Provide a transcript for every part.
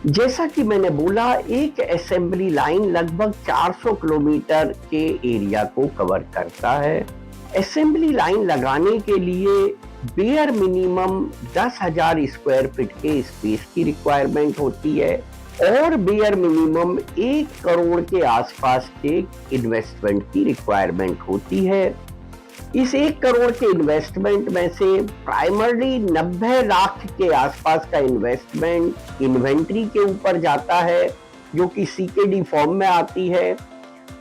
जैसा कि मैंने बोला, एक असेंबली लाइन लगभग 400 किलोमीटर के एरिया को कवर करता है। असेंबली लाइन लगाने के लिए बेयर मिनिमम 10,000 स्क्वायर फीट के स्पेस की रिक्वायरमेंट होती है और बेयर मिनिमम 1 करोड़ के आसपास के इन्वेस्टमेंट की रिक्वायरमेंट होती है। इस 1 करोड़ के इन्वेस्टमेंट में से प्राइमरली 90 लाख के आसपास का इन्वेस्टमेंट इन्वेंट्री के ऊपर जाता है, जो कि सीकेडी फॉर्म में आती है,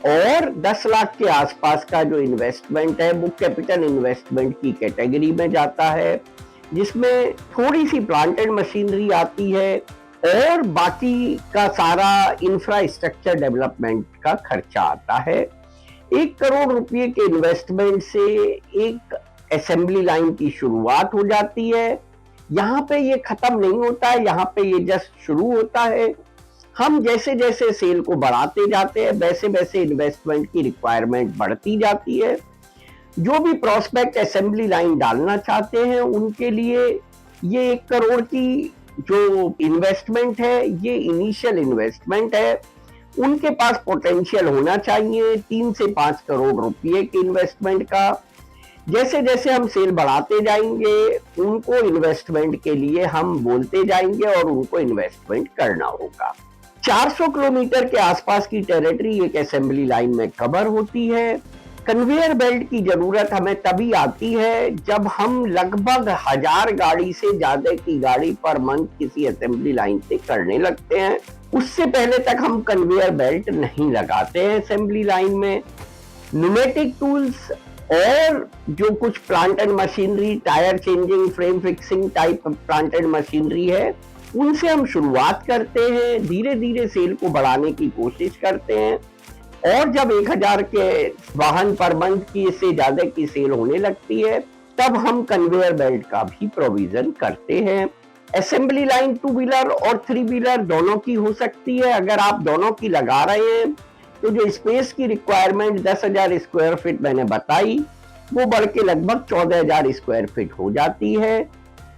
और 10 लाख के आसपास का जो इन्वेस्टमेंट है वो कैपिटल इन्वेस्टमेंट की कैटेगरी में जाता है, जिसमें थोड़ी सी प्लांट एंड मशीनरी आती है और बाकी का सारा इंफ्रास्ट्रक्चर डेवलपमेंट का खर्चा आता है। 1 करोड़ रुपए के इन्वेस्टमेंट से एक असेंबली लाइन की शुरुआत हो जाती है। यहाँ पे ये खत्म नहीं होता है, यहाँ पे ये जस्ट शुरू होता है। हम जैसे जैसे सेल को बढ़ाते जाते हैं वैसे वैसे इन्वेस्टमेंट की रिक्वायरमेंट बढ़ती जाती है। जो भी प्रोस्पेक्ट असेंबली लाइन डालना चाहते हैं उनके लिए ये 1 करोड़ की जो इन्वेस्टमेंट है ये इनिशियल इन्वेस्टमेंट है। उनके पास पोटेंशियल होना चाहिए 3 से 5 करोड़ रुपए के इन्वेस्टमेंट का। जैसे जैसे हम सेल बढ़ाते जाएंगे उनको इन्वेस्टमेंट के लिए हम बोलते जाएंगे और उनको इन्वेस्टमेंट करना होगा। 400 किलोमीटर के आसपास की टेरिटरी एक असेंबली लाइन में कवर होती है। कन्वेयर बेल्ट की जरूरत हमें तभी आती है जब हम लगभग 1000 गाड़ी से ज्यादा की गाड़ी पर मंथ किसी असेंबली लाइन से करने लगते हैं। उससे पहले तक हम कन्वेयर बेल्ट नहीं लगाते हैं असेंबली लाइन में। न्यूमेटिक टूल्स और जो कुछ plant and machinery, tyre changing, frame fixing type plant and machinery है, उनसे हम शुरुआत करते हैं, धीरे धीरे सेल को बढ़ाने की कोशिश करते हैं और जब 1000 के वाहन पर मंथ की से ज्यादा की सेल होने लगती है तब हम कन्वेयर बेल्ट का भी प्रोविजन करते हैं। असेंबली लाइन 2 व्हीलर और 3 व्हीलर दोनों की हो सकती है। अगर आप दोनों की लगा रहे हैं तो जो स्पेस की रिक्वायरमेंट 10,000 स्क्वायर फीट मैंने बताई वो बढ़ के लगभग 14,000 स्क्वायर फीट हो जाती है।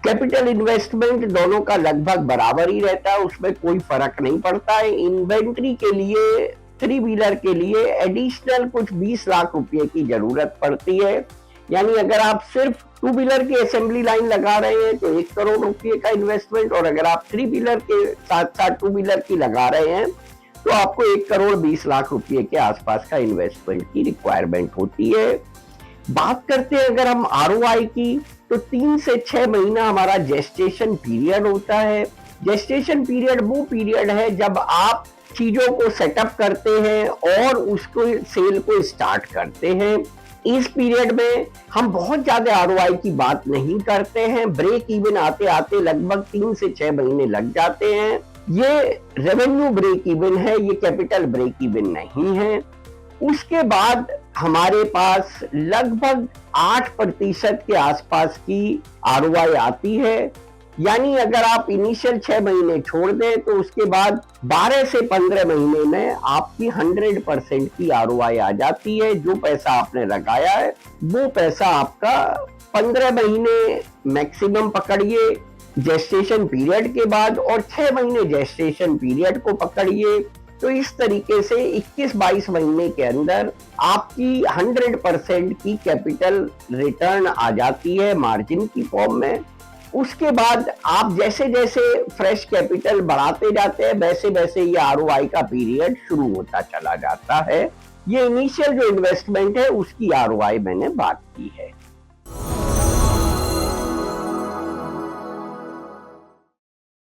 कैपिटल इन्वेस्टमेंट दोनों का लगभग बराबर ही रहता है, उसमें कोई फर्क नहीं पड़ता है। इन्वेंट्री के लिए 3 व्हीलर के लिए एडिशनल कुछ 20 लाख रुपए की जरूरत पड़ती है। यानी अगर आप सिर्फ 2 व्हीलर की असेंबली लाइन लगा रहे हैं तो 1 करोड़ रुपए का इन्वेस्टमेंट, और अगर आप 3 व्हीलर के साथ साथ 2 व्हीलर की लगा रहे हैं तो आपको 1 करोड़ 20 लाख रुपए के आसपास का इन्वेस्टमेंट की रिक्वायरमेंट होती है। बात करते हैं अगर हम आरओआई की, तो 3 से 6 महीना हमारा जेस्टेशन पीरियड होता है। जेस्टेशन पीरियड वो पीरियड है जब आप चीजों को सेटअप करते हैं और उसको सेल को स्टार्ट करते हैं। इस पीरियड में हम बहुत ज्यादा आरओआई की बात नहीं करते हैं। ब्रेक इवन आते आते लगभग 3 से 6 महीने लग जाते हैं। ये रेवेन्यू ब्रेक इवन है, ये कैपिटल ब्रेक इवन नहीं है। उसके बाद हमारे पास लगभग 8% के आसपास की आरओआई आती है। यानी अगर आप इनिशियल 6 महीने छोड़ दें तो उसके बाद 12 से 15 महीने में आपकी 100% की आरओआई आ जाती है। जो पैसा आपने लगाया है वो पैसा आपका 15 महीने मैक्सिमम पकड़िए जेस्टेशन पीरियड के बाद, और 6 महीने जेस्टेशन पीरियड को पकड़िए। तो इस तरीके से 21-22 महीने के अंदर आपकी 100% की कैपिटल रिटर्न आ जाती है मार्जिन की फॉर्म में। उसके बाद आप जैसे जैसे फ्रेश कैपिटल बढ़ाते जाते हैं वैसे वैसे ये आरओआई का पीरियड शुरू होता चला जाता है। ये इनिशियल जो इन्वेस्टमेंट है उसकी आरओआई मैंने बात की है।